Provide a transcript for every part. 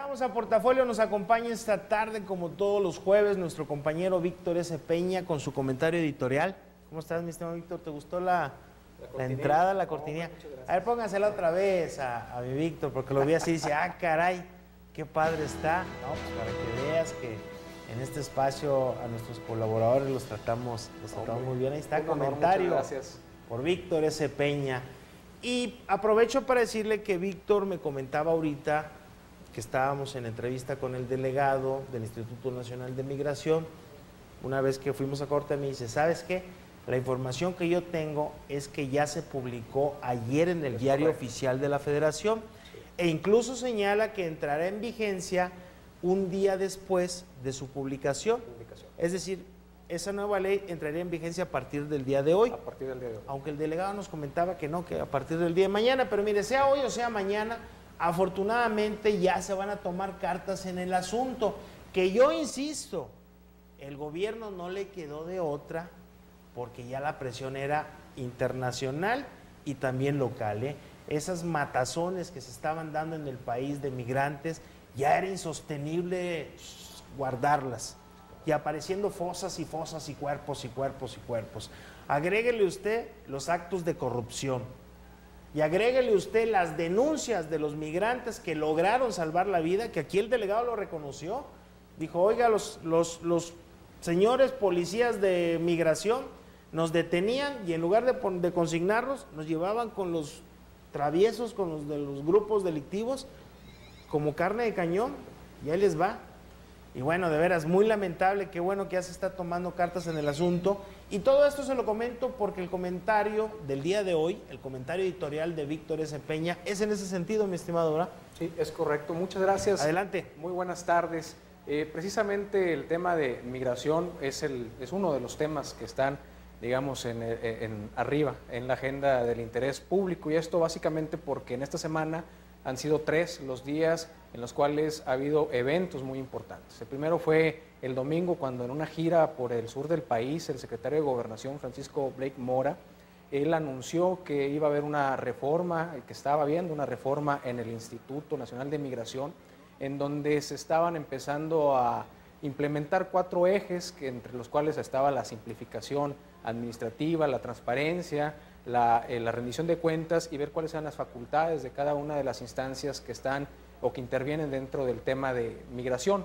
Entramos a Portafolio, nos acompaña esta tarde, como todos los jueves, nuestro compañero Víctor S. Peña con su comentario editorial. ¿Cómo estás, mi estimado Víctor? ¿Te gustó la entrada, la cortinilla? A ver, póngansela otra vez a mi Víctor, porque lo vi así y dice, ah, caray, qué padre está. No, pues para que veas que en este espacio a nuestros colaboradores los tratamos muy bien. Ahí está el comentario por Víctor S. Peña. Y aprovecho para decirle que Víctor me comentaba ahorita que estábamos en entrevista con el delegado del Instituto Nacional de Migración. Una vez que fuimos a corte me dice, ¿sabes qué? La información que yo tengo es que ya se publicó ayer en el Diario Oficial de la Federación e incluso señala que entrará en vigencia un día después de su publicación. Es decir, esa nueva ley entraría en vigencia a partir del día de hoy. A partir del día de hoy. Aunque el delegado nos comentaba que no, que a partir del día de mañana, pero mire, sea hoy o sea mañana, afortunadamente ya se van a tomar cartas en el asunto, que yo insisto, el gobierno no le quedó de otra, porque ya la presión era internacional y también local, ¿eh? Esas matazones que se estaban dando en el país de migrantes, ya era insostenible guardarlas, y apareciendo fosas y fosas y cuerpos y cuerpos y cuerpos. Agréguele usted los actos de corrupción, y agréguele usted las denuncias de los migrantes que lograron salvar la vida, que aquí el delegado lo reconoció. Dijo, oiga, los señores policías de migración nos detenían y en lugar de consignarlos, nos llevaban con los traviesos, con los de los grupos delictivos, como carne de cañón, y ahí les va. Y bueno, de veras, muy lamentable, qué bueno que ya se está tomando cartas en el asunto. Y todo esto se lo comento porque el comentario del día de hoy, el comentario editorial de Víctor S. Peña, es en ese sentido, mi estimado, ¿verdad? Sí, es correcto. Muchas gracias. Adelante. Muy buenas tardes. Precisamente el tema de migración es uno de los temas que están, digamos, arriba en la agenda del interés público. Y esto básicamente porque en esta semana han sido 3 los días en los cuales ha habido eventos muy importantes. El primero fue el domingo, cuando en una gira por el sur del país, el secretario de Gobernación, Francisco Blake Mora, él anunció que iba a haber una reforma, que estaba habiendo una reforma en el Instituto Nacional de Migración, en donde se estaban empezando a implementar 4 ejes, entre los cuales estaba la simplificación administrativa, la transparencia, la rendición de cuentas y ver cuáles eran las facultades de cada una de las instancias que están o que intervienen dentro del tema de migración.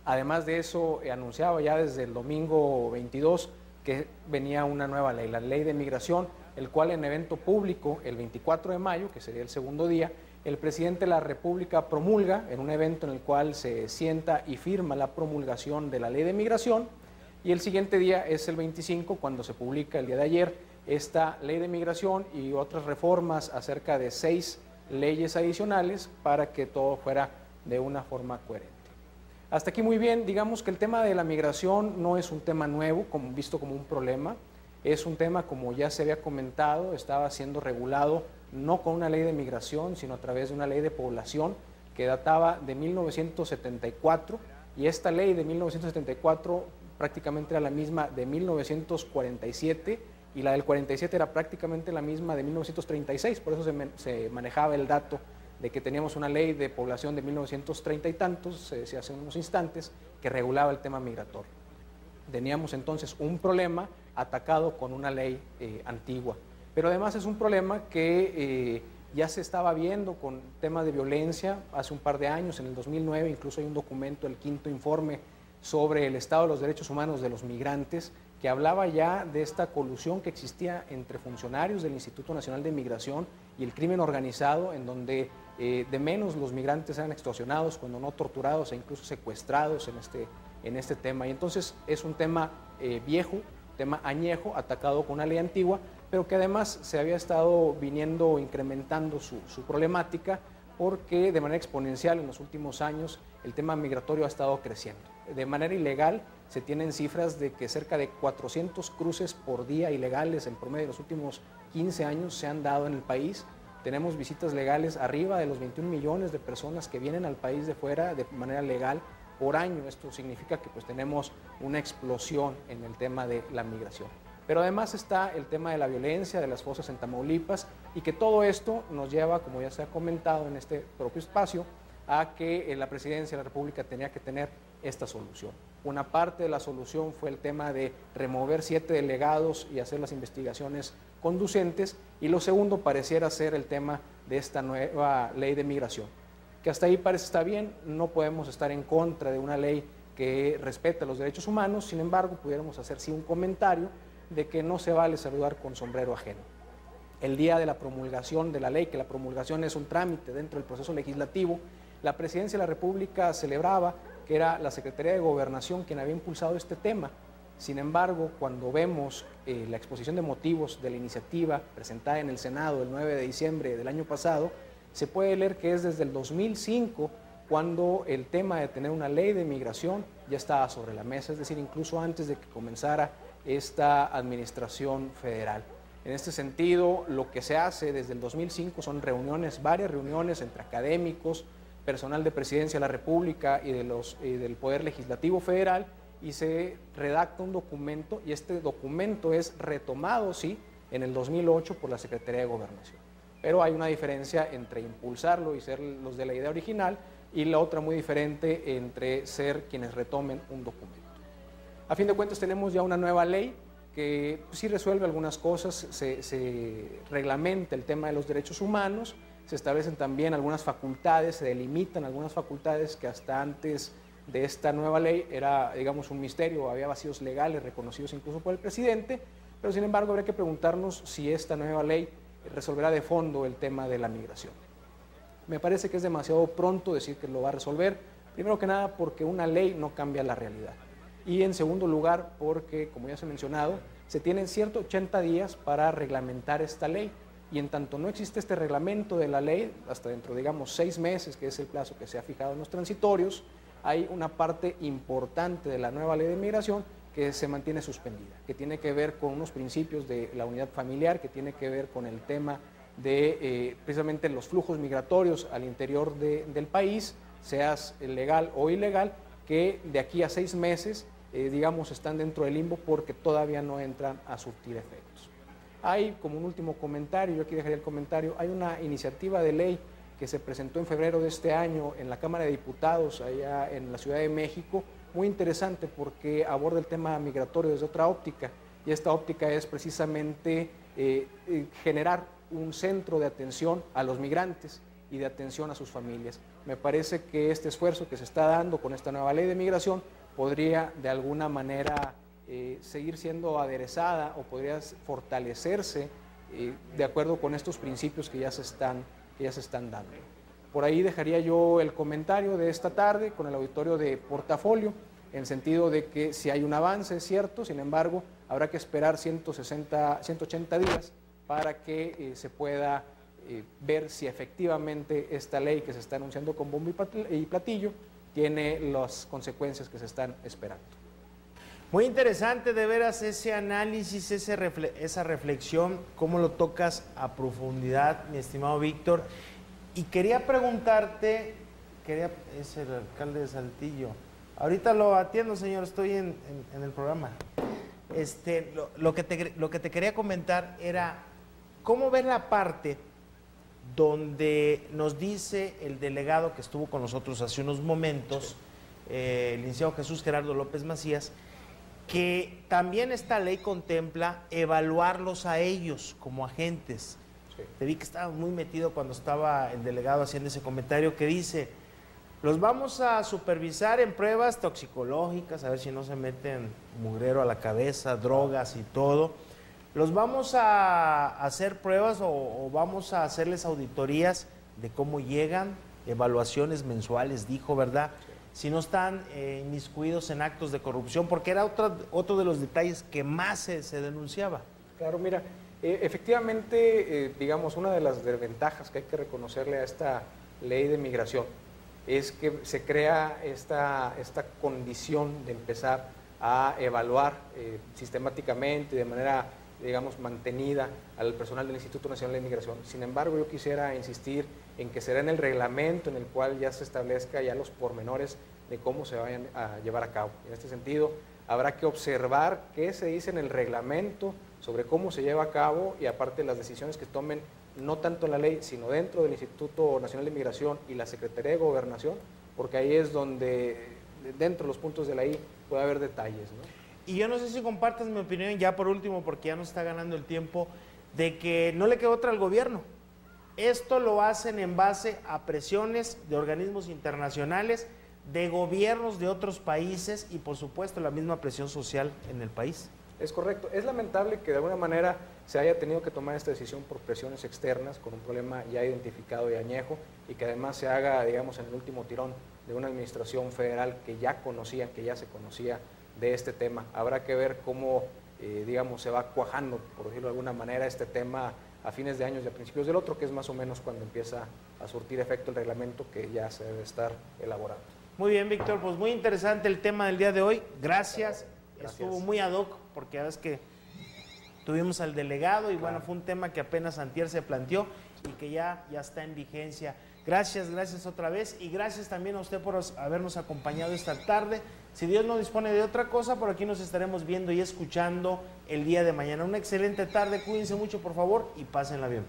Además de eso, anunciaba ya desde el domingo 22 que venía una nueva ley, la ley de migración, el cual en evento público, el 24 de mayo, que sería el segundo día, el presidente de la República promulga en un evento en el cual se sienta y firma la promulgación de la ley de migración, y el siguiente día es el 25, cuando se publica el día de ayer esta ley de migración y otras reformas acerca de 6 leyes adicionales para que todo fuera de una forma coherente. Hasta aquí muy bien. Digamos que el tema de la migración no es un tema nuevo, visto como un problema. Es un tema, como ya se había comentado, estaba siendo regulado no con una ley de migración, sino a través de una ley de población que databa de 1974, y esta ley de 1974 prácticamente era la misma de 1947, y la del 47 era prácticamente la misma de 1936, por eso se manejaba el dato de que teníamos una ley de población de 1930 y tantos, se decía hace unos instantes, que regulaba el tema migratorio. Teníamos entonces un problema atacado con una ley antigua, pero además es un problema que ya se estaba viendo con temas de violencia hace un par de años, en el 2009, incluso hay un documento, el 5º informe sobre el estado de los derechos humanos de los migrantes, que hablaba ya de esta colusión que existía entre funcionarios del Instituto Nacional de Migración y el crimen organizado, en donde de menos los migrantes eran extorsionados, cuando no torturados e incluso secuestrados en este tema. Y entonces es un tema viejo, tema añejo, atacado con una ley antigua, pero que además se había estado incrementando su problemática, porque de manera exponencial en los últimos años el tema migratorio ha estado creciendo. De manera ilegal se tienen cifras de que cerca de 400 cruces por día ilegales en promedio de los últimos 15 años se han dado en el país. Tenemos visitas legales arriba de los 21 millones de personas que vienen al país de fuera de manera legal por año. Esto significa que pues tenemos una explosión en el tema de la migración. Pero además está el tema de la violencia, de las fosas en Tamaulipas, y que todo esto nos lleva, como ya se ha comentado en este propio espacio, a que la Presidencia de la República tenía que tener esta solución. Una parte de la solución fue el tema de remover 7 delegados y hacer las investigaciones conducentes, y lo segundo pareciera ser el tema de esta nueva ley de migración, que hasta ahí parece estar bien. No podemos estar en contra de una ley que respeta los derechos humanos, sin embargo, pudiéramos hacer sí un comentario de que no se vale saludar con sombrero ajeno. El día de la promulgación de la ley, que la promulgación es un trámite dentro del proceso legislativo, la Presidencia de la República celebraba que era la Secretaría de Gobernación quien había impulsado este tema. Sin embargo, cuando vemos la exposición de motivos de la iniciativa presentada en el Senado el 9 de diciembre del año pasado, se puede leer que es desde el 2005 cuando el tema de tener una ley de migración ya estaba sobre la mesa, es decir, incluso antes de que comenzara esta administración federal. En este sentido, lo que se hace desde el 2005 son reuniones, varias reuniones entre académicos, personal de Presidencia de la República y del Poder Legislativo Federal, y se redacta un documento, y este documento es retomado, sí, en el 2008 por la Secretaría de Gobernación. Pero hay una diferencia entre impulsarlo y ser los de la idea original, y la otra muy diferente entre ser quienes retomen un documento. A fin de cuentas tenemos ya una nueva ley que sí resuelve algunas cosas, se reglamenta el tema de los derechos humanos, se establecen también algunas facultades, se delimitan algunas facultades que hasta antes de esta nueva ley era, digamos, un misterio, había vacíos legales reconocidos incluso por el presidente, pero sin embargo habría que preguntarnos si esta nueva ley resolverá de fondo el tema de la migración. Me parece que es demasiado pronto decir que lo va a resolver, primero que nada porque una ley no cambia la realidad, y en segundo lugar porque, como ya se ha mencionado, se tienen 180 días para reglamentar esta ley, y en tanto no existe este reglamento de la ley, hasta dentro, digamos, 6 meses, que es el plazo que se ha fijado en los transitorios, hay una parte importante de la nueva ley de migración que se mantiene suspendida, que tiene que ver con unos principios de la unidad familiar, que tiene que ver con el tema de precisamente los flujos migratorios al interior del país, seas legal o ilegal, que de aquí a 6 meses, digamos, están dentro del limbo porque todavía no entran a surtir efectos. Hay, como un último comentario, yo aquí dejaría el comentario, hay una iniciativa de ley que se presentó en febrero de este año en la Cámara de Diputados, allá en la Ciudad de México, muy interesante porque aborda el tema migratorio desde otra óptica, y esta óptica es precisamente generar un centro de atención a los migrantes y de atención a sus familias. Me parece que este esfuerzo que se está dando con esta nueva ley de migración podría de alguna manera seguir siendo aderezada o podría fortalecerse de acuerdo con estos principios que ya se están dando. Por ahí dejaría yo el comentario de esta tarde con el auditorio de Portafolio, en el sentido de que si hay un avance, es cierto, sin embargo, habrá que esperar 180 días para que se pueda ver si efectivamente esta ley que se está anunciando con bombo y platillo tiene las consecuencias que se están esperando. Muy interesante de veras ese análisis, esa reflexión, cómo lo tocas a profundidad, mi estimado Víctor. Y quería preguntarte, es el alcalde de Saltillo. Ahorita lo atiendo, señor, estoy en el programa. Lo que te quería comentar era, ¿cómo ves la parte donde nos dice el delegado que estuvo con nosotros hace unos momentos, el licenciado Jesús Gerardo López Macías, que también esta ley contempla evaluarlos a ellos como agentes? Sí. Te vi que estabas muy metido cuando estaba el delegado haciendo ese comentario que dice, los vamos a supervisar en pruebas toxicológicas, a ver si no se meten mugrero a la cabeza, drogas y todo. Los vamos a hacer pruebas o vamos a hacerles auditorías de cómo llegan, evaluaciones mensuales, dijo, ¿verdad? Si no están inmiscuidos en actos de corrupción, porque era otro de los detalles que más se denunciaba. Claro, mira, efectivamente, digamos, una de las desventajas que hay que reconocerle a esta ley de migración es que se crea esta condición de empezar a evaluar sistemáticamente, de manera, digamos, mantenida al personal del Instituto Nacional de Migración. Sin embargo, yo quisiera insistir en que será en el reglamento en el cual ya se establezca ya los pormenores de cómo se vayan a llevar a cabo. En este sentido, habrá que observar qué se dice en el reglamento sobre cómo se lleva a cabo y aparte las decisiones que tomen, no tanto en la ley, sino dentro del Instituto Nacional de Migración y la Secretaría de Gobernación, porque ahí es donde, dentro de los puntos de la I, puede haber detalles, ¿no? Y yo no sé si compartas mi opinión, ya por último, porque ya nos está ganando el tiempo, de que no le queda otra al gobierno. Esto lo hacen en base a presiones de organismos internacionales, de gobiernos de otros países y por supuesto la misma presión social en el país. Es correcto. Es lamentable que de alguna manera se haya tenido que tomar esta decisión por presiones externas, con un problema ya identificado y añejo, y que además se haga, digamos, en el último tirón de una administración federal que ya conocía, que ya se conocía de este tema. Habrá que ver cómo, digamos, se va cuajando, por decirlo de alguna manera, este tema a fines de años y a principios del otro, que es más o menos cuando empieza a surtir efecto el reglamento que ya se debe estar elaborando. Muy bien, Víctor, pues muy interesante el tema del día de hoy. Gracias. Estuvo muy ad hoc, porque ya ves que tuvimos al delegado y bueno, fue un tema que apenas antier se planteó y que ya está en vigencia. Gracias otra vez y gracias también a usted por habernos acompañado esta tarde. Si Dios no dispone de otra cosa, por aquí nos estaremos viendo y escuchando el día de mañana. Una excelente tarde, cuídense mucho por favor y pásenla bien.